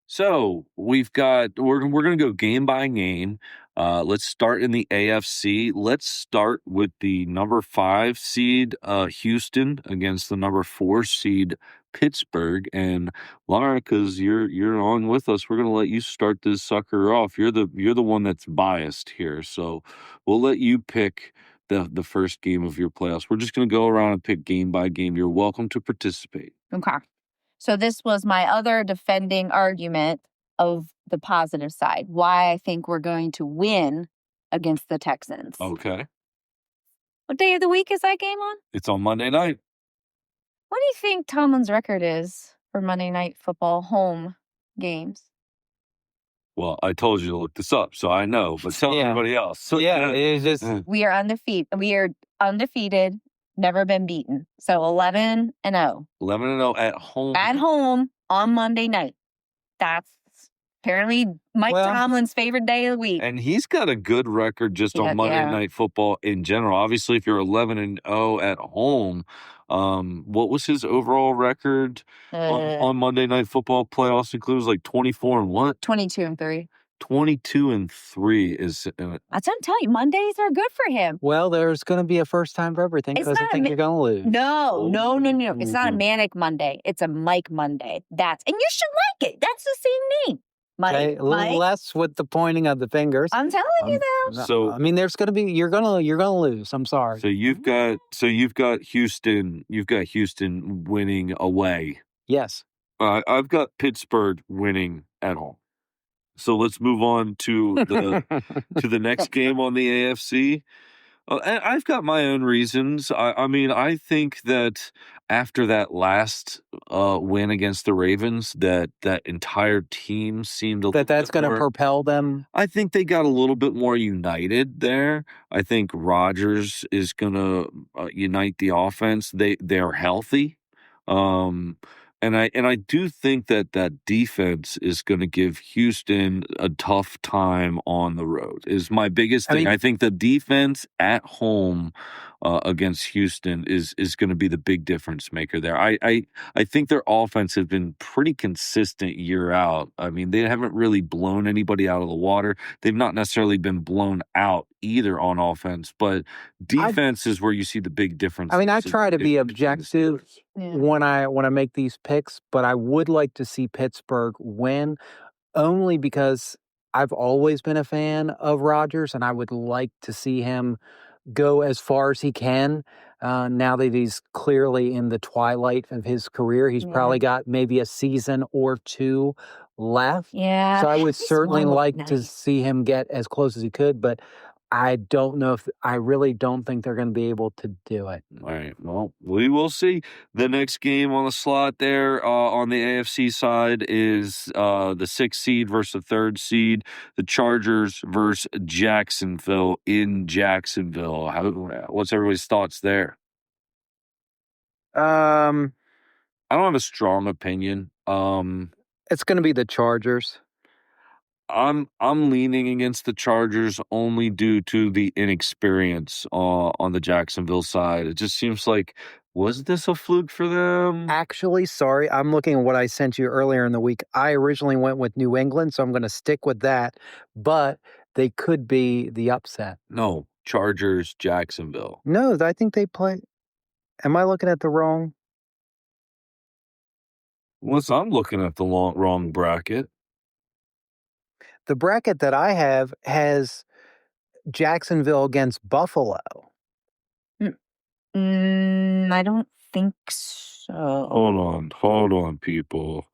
So we're going to go game by game. Let's start in the AFC. Let's start with the number 5 seed Houston against the number 4 seed Pittsburgh. And Laura, because you're on with us, we're going to let you start this sucker off. You're the one that's biased here, so we'll let you pick the first game of your playoffs. We're just going to go around and pick game by game. You're welcome to participate. Okay. So this was my other defending argument of the positive side, why I think we're going to win against the Texans. Okay. What day of the week is that game on? It's on Monday night. What do you think Tomlin's record is for Monday Night Football home games? Well, I told you to look this up, so I know, but tell everybody else. So, it's just We are undefeated. Never been beaten. So 11-0. 11-0 at home. At home on Monday night. That's apparently Mike Tomlin's favorite day of the week. And he's got a good record just on Monday Night Football in general. Obviously, if you're 11-0 at home, what was his overall record on Monday Night Football playoffs? Includes like 24 and what? 22-3. 22-3 is. That's what I'm telling you. Mondays are good for him. well, there's going to be a first time for everything because I think you're going to lose. No. It's not a manic Monday. It's a Mike Monday. And you should like it. That's the same name. Mike. Okay, a little less with the pointing of the fingers. I'm telling you though. So I mean, there's going to be you're going to lose. I'm sorry. So you've got Houston. You've got Houston winning away. Yes. I've got Pittsburgh winning at home. So let's move on to the next game on the AFC. And I've got my own reasons. I mean, I think that after that last win against the Ravens, that entire team seemed that's going to propel them. I think they got a little bit more united there. I think Rodgers is going to unite the offense. They're healthy. And I do think that defense is going to give Houston a tough time on the road is my biggest thing. I think the defense at home against Houston is going to be the big difference maker there. I think their offense has been pretty consistent year out. I mean, they haven't really blown anybody out of the water. They've not necessarily been blown out either on offense, but defense is where you see the big difference. I mean, I try to be objective when I make these picks, but I would like to see Pittsburgh win only because I've always been a fan of Rodgers and I would like to see him go as far as he can. Now that he's clearly in the twilight of his career, he's probably got maybe a season or two left. Yeah. So I would certainly like to see him get as close as he could, but I don't know if I really don't think they're going to be able to do it. All right. Well, we will see. The next game on the slot there on the AFC side is the 6th seed versus the 3rd seed, the Chargers versus Jacksonville in Jacksonville. What's everybody's thoughts there? I don't have a strong opinion. It's going to be the Chargers. I'm leaning against the Chargers only due to the inexperience on the Jacksonville side. It just seems like, was this a fluke for them? Actually, sorry, I'm looking at what I sent you earlier in the week. I originally went with New England, so I'm going to stick with that. But they could be the upset. No, Chargers, Jacksonville. No, I think they play. Am I looking at the wrong? Unless I'm looking at the wrong bracket. The bracket that I have has Jacksonville against Buffalo. I don't think so. Hold on, people.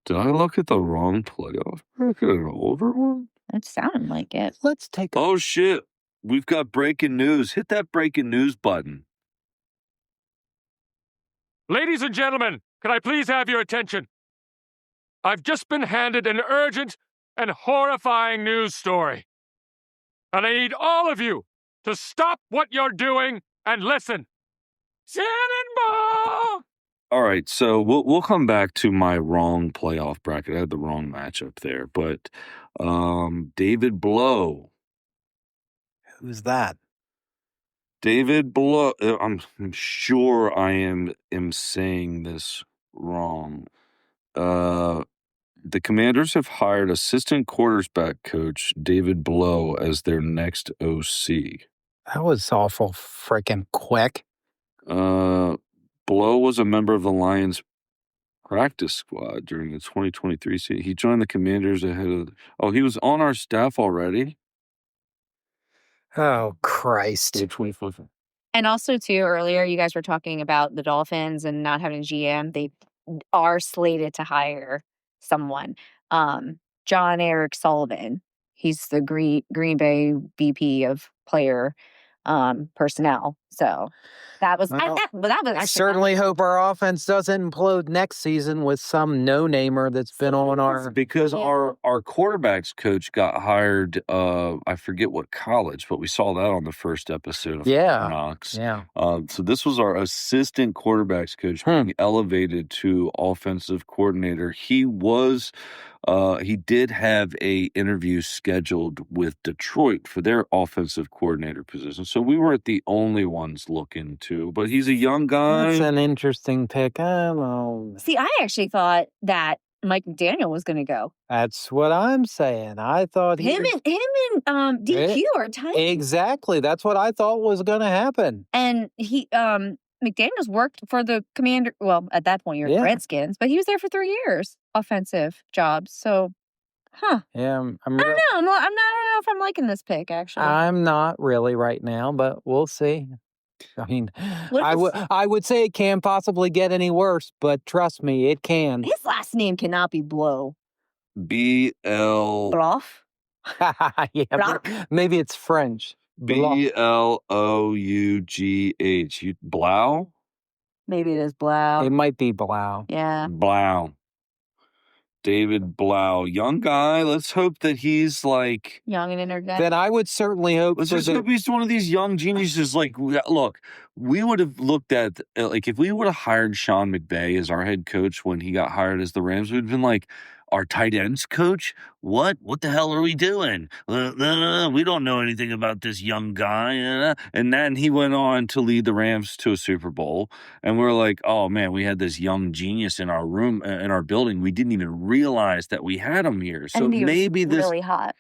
Did I look at the wrong playoff? Look at an older one? It sounded like it. Let's take Oh, shit. We've got breaking news. Hit that breaking news button. Ladies and gentlemen, can I please have your attention? I've just been handed an urgent and horrifying news story. And I need all of you to stop what you're doing and listen. Cannonball! All right, so we'll come back to my wrong playoff bracket. I had the wrong matchup there, but David Blow. Who's that? David Blow. I'm sure I am saying this wrong. The Commanders have hired assistant quarterback coach David Blow as their next OC. That was awful freaking quick. Blow was a member of the Lions practice squad during the 2023 season. He joined the Commanders ahead of... Oh, he was on our staff already? Oh, Christ. And also, too, earlier you guys were talking about the Dolphins and not having a GM. They are slated to hire someone. John Eric Sullivan. He's the Green Bay VP of player personnel. So that was I certainly hope our offense doesn't implode next season with some no-namer that's been on our... Because our quarterbacks coach got hired, I forget what college, but we saw that on the first episode of Knox. Yeah. So this was our assistant quarterbacks coach being elevated to offensive coordinator. He did have a interview scheduled with Detroit for their offensive coordinator position. So we weren't the only ones looking to, but he's a young guy. That's an interesting pick. I don't know. See, I actually thought that Mike McDaniel was going to go. That's what I'm saying. I thought him and DQ are tight. Exactly. That's what I thought was going to happen. And he McDaniel's worked for the Commander. Well, at that point, you're Redskins, but he was there for 3 years, offensive jobs. So, Yeah, I don't know. I don't know if I'm liking this pick. Actually, I'm not really right now, but we'll see. I mean, I would say it can't possibly get any worse, but trust me, it can. His last name cannot be Blow. B-L... Bluff? Yeah, maybe it's French. B-L-O-U-G-H. Blau? Maybe it is Blau. It might be Blau. Yeah. Blau. David Blau. Young guy. Let's hope that he's like... young and energetic. Then I would certainly hope... Let's just hope he's one of these young geniuses. Like, look, we would have looked at... Like, if we would have hired Sean McVay as our head coach when he got hired as the Rams, we'd have been like... Our tight ends coach? What the hell are we doing? We don't know anything about this young guy. And then he went on to lead the Rams to a Super Bowl. And we're like, oh, man, we had this young genius in our room, in our building. We didn't even realize that we had him here. So and he maybe was this... really hot.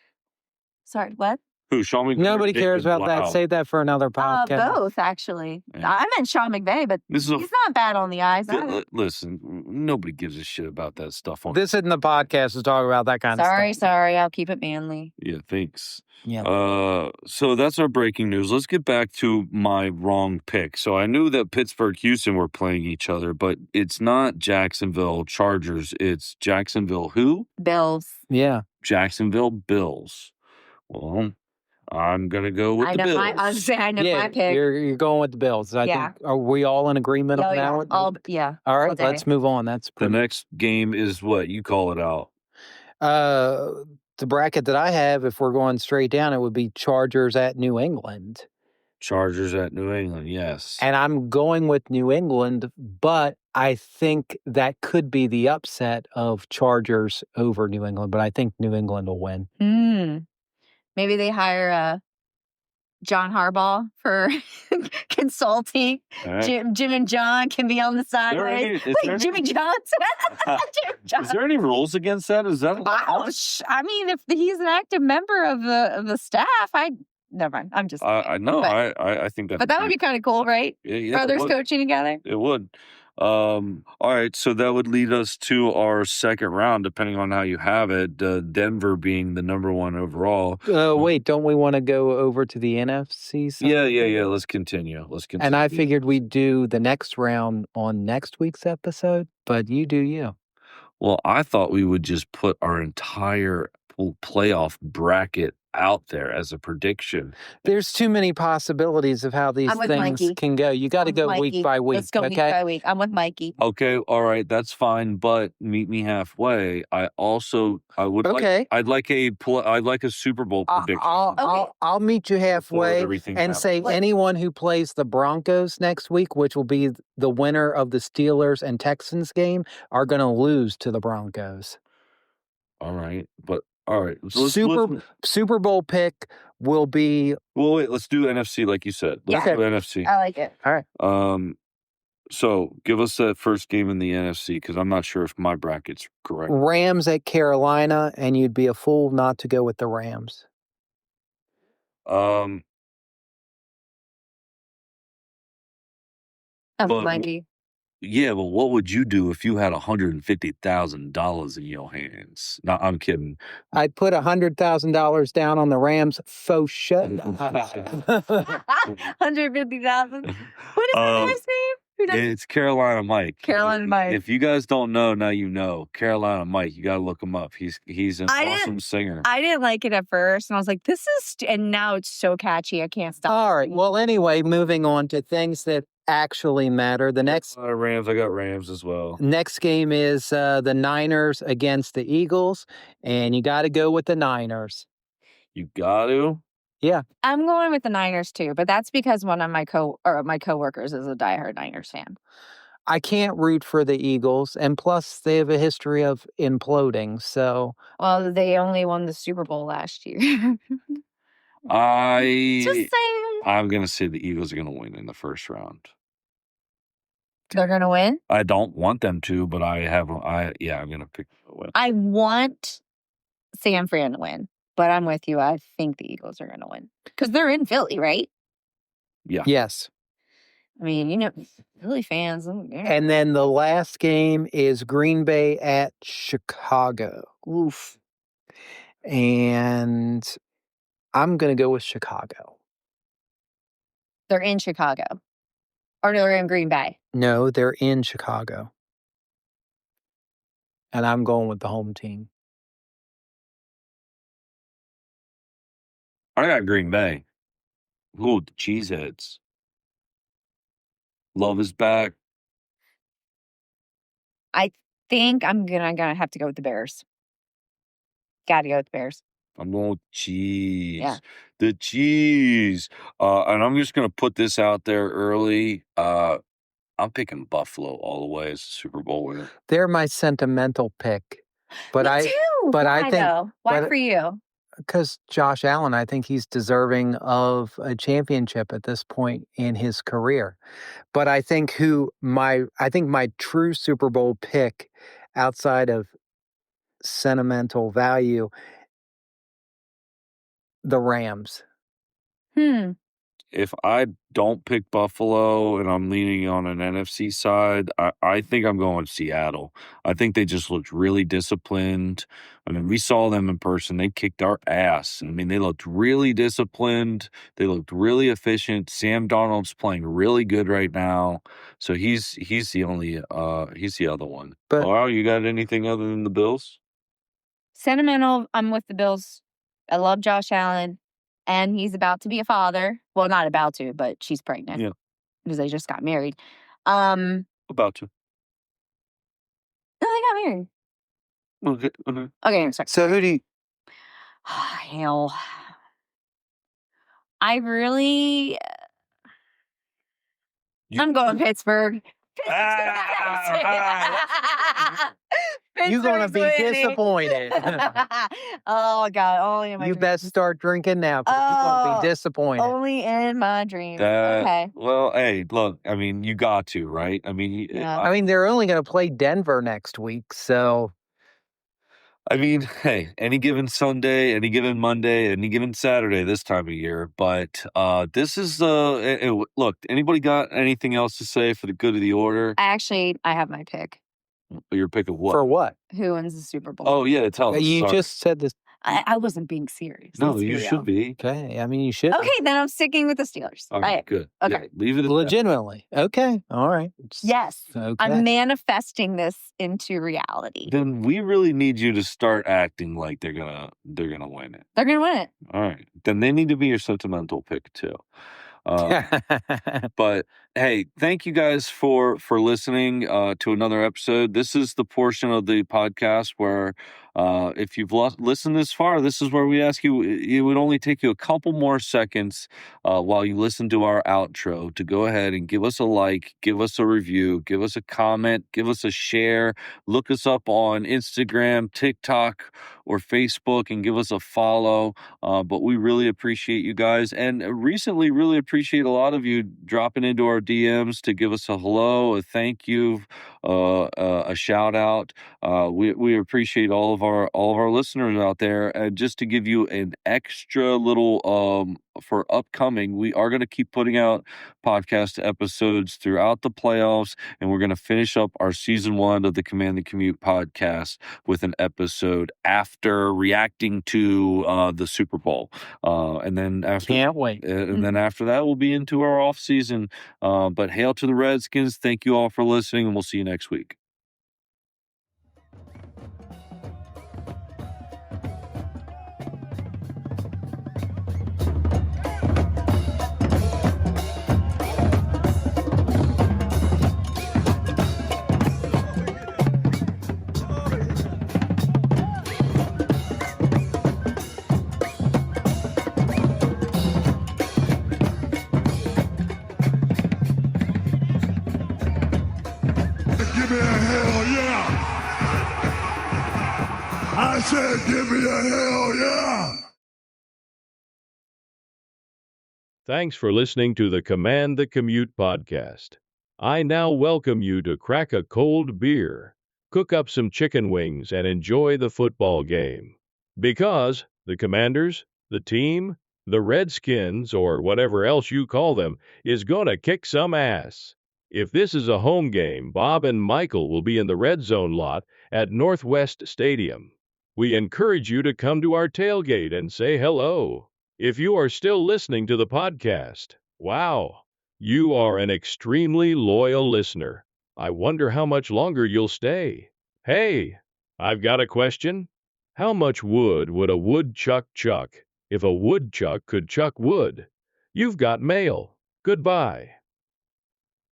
Sorry, what? Who, Sean McVay? Nobody cares about that. Save that for another podcast. Both, actually. Yeah. I meant Sean McVay, but he's not bad on the eyes. Listen, nobody gives a shit about that stuff. This isn't the podcast to talk about that kind of stuff. Sorry. I'll keep it manly. Yeah, thanks. Yeah. So that's our breaking news. Let's get back to my wrong pick. So I knew that Pittsburgh, Houston were playing each other, but it's not Jacksonville Chargers. It's Jacksonville who? Bills. Yeah. Jacksonville Bills. Well, I'm gonna go with I the know Bills. I was saying I know Yeah, my pick. you're going with the Bills. I Yeah. think, are we all in agreement Oh, on that yeah. one? All All all right, day. let's move on. That's The pretty. next game is what? You call it out. The bracket that I have, if we're going straight down, it would be Chargers at New England. Chargers at New England, yes. And I'm going with New England, but I think that could be the upset of Chargers over New England, but I think New England will win. Maybe they hire John Harbaugh for consulting. All right. Jim and John can be on the sidelines. Like Jimmy Johnson. Is there any rules against that? Is that I mean, if he's an active member of the staff, never mind. I'm just I know. But, I think that. but that would be kind of cool, right? Yeah, Brothers coaching together. It would. All right, so that would lead us to our second round, depending on how you have it. Denver being the number one overall. Wait, don't we want to go over to the NFC side? Yeah. Let's continue. And I figured we'd do the next round on next week's episode, but you do you. Well, I thought we would just put our entire playoff bracket out there as a prediction. There's too many possibilities of how these things Mikey. can go. You got to go week by week. Let's go week by week. I'm with Mikey. Okay, all right, that's fine, but meet me halfway. I'd like a Super Bowl prediction. I'll meet you halfway and say anyone who plays the Broncos next week, which will be the winner of the Steelers and Texans game, are going to lose to the Broncos. All right, but all right. So Super Bowl pick will be. Well, wait. Let's do NFC, like you said. Let's do NFC. I like it. All right. So give us that first game in the NFC, because I'm not sure if my bracket's correct. Rams at Carolina, and you'd be a fool not to go with the Rams. I'm with Mikey. Yeah, but what would you do if you had $150,000 in your hands? No, I'm kidding. I'd put $100,000 down on the Rams. Faux shut. 150,000. What is that guy's name? It's Carolina Mike. Carolina Mike. If you guys don't know, now you know. Carolina Mike. You got to look him up. He's an awesome singer. I didn't like it at first, and I was like, "This is," and now it's so catchy. I can't stop. All right. Well, anyway, moving on to things that actually matter. The next Rams. I got Rams as well. Next game is the Niners against the Eagles, and you got to go with the Niners. You got to. Yeah. I'm going with the Niners too, but that's because one of my coworkers is a diehard Niners fan. I can't root for the Eagles, and plus they have a history of imploding. So, well, they only won the Super Bowl last year. Just saying. I'm gonna say the Eagles are gonna win in the first round. They're gonna win? I don't want them to, but I'm gonna pick a win. I want San Fran to win, but I'm with you. I think the Eagles are gonna win because they're in Philly, right? Yeah. Yes. I mean, Philly fans. And then the last game is Green Bay at Chicago. Oof. And I'm going to go with Chicago. They're in Chicago. Or they're in Green Bay. No, they're in Chicago. And I'm going with the home team. I got Green Bay. Ooh, the cheeseheads. Love is back. I think I'm gonna have to go with the Bears. Gotta go with the Bears. I'm going with cheese. Yeah. The cheese. And I'm just going to put this out there early. I'm picking Buffalo all the way as a Super Bowl winner. They're my sentimental pick. But Me too. But Why, I think though? Why for you? Because Josh Allen, I think he's deserving of a championship at this point in his career. But I think my true Super Bowl pick outside of sentimental value, the Rams. If I don't pick Buffalo and I'm leaning on an NFC side, I think I'm going with Seattle. I think they just looked really disciplined. I mean, we saw them in person. They kicked our ass. I mean, they looked really disciplined. They looked really efficient. Sam Darnold's playing really good right now. So he's the other one. But you got anything other than the Bills? Sentimental, I'm with the Bills. I love Josh Allen. and he's about to be a father. Well, not about to, but she's pregnant. Yeah. Because they just got married. No, About to. they got married. Okay. Okay, I'm sorry. So who do you? Hell. I really. I'm going Pittsburgh. You're going to be disappointed. Oh, God. Only in my You dreams. best start drinking now. You're going to be disappointed. Only in my dreams. Okay. Well, hey, look, I mean, you got to, right? I mean, I mean, they're only going to play Denver next week, so. I mean, hey, any given Sunday, any given Monday, any given Saturday this time of year. But this is, look, anybody got anything else to say for the good of the order? Actually, I have my pick. Your pick of what? For what? Who wins the Super Bowl? Oh, yeah, tell us. You Sorry. just said this. I wasn't being serious. No, Let's be you real. should be. Okay. I mean, you should. Okay, then I'm sticking with the Steelers. All Right. right, good. Okay. Yeah, leave it at that. Legitimately. Okay. All right. Yes. Okay. I'm manifesting this into reality. Then we really need you to start acting like they're gonna win it. They're gonna win it. All right. Then they need to be your sentimental pick too. But hey, thank you guys for listening to another episode. This is the portion of the podcast where if you've listened this far, this is where we ask you, it would only take you a couple more seconds while you listen to our outro to go ahead and give us a like, give us a review, give us a comment, give us a share, look us up on Instagram, TikTok, or Facebook and give us a follow. But we really appreciate you guys, and recently really appreciate a lot of you dropping into our DMs to give us a hello, a thank you, a shout out. We appreciate all of our listeners out there. And just to give you an extra little for upcoming, we are going to keep putting out podcast episodes throughout the playoffs, and we're going to finish up our season 1 of the Command the Commute podcast with an episode after reacting to the Super Bowl. And then after, can't wait. And then after that, we'll be into our off season. But hail to the Redskins! Thank you all for listening, and we'll see you next week. Give me a hell yeah! I said give me a hell yeah! Thanks for listening to the Command the Commute podcast. I now welcome you to crack a cold beer, cook up some chicken wings, and enjoy the football game. Because the Commanders, the team, the Redskins, or whatever else you call them, is gonna kick some ass. If this is a home game, Bob and Michael will be in the Red Zone lot at Northwest Stadium. We encourage you to come to our tailgate and say hello. If you are still listening to the podcast, wow, you are an extremely loyal listener. I wonder how much longer you'll stay. Hey, I've got a question. How much wood would a woodchuck chuck if a woodchuck could chuck wood? You've got mail. Goodbye.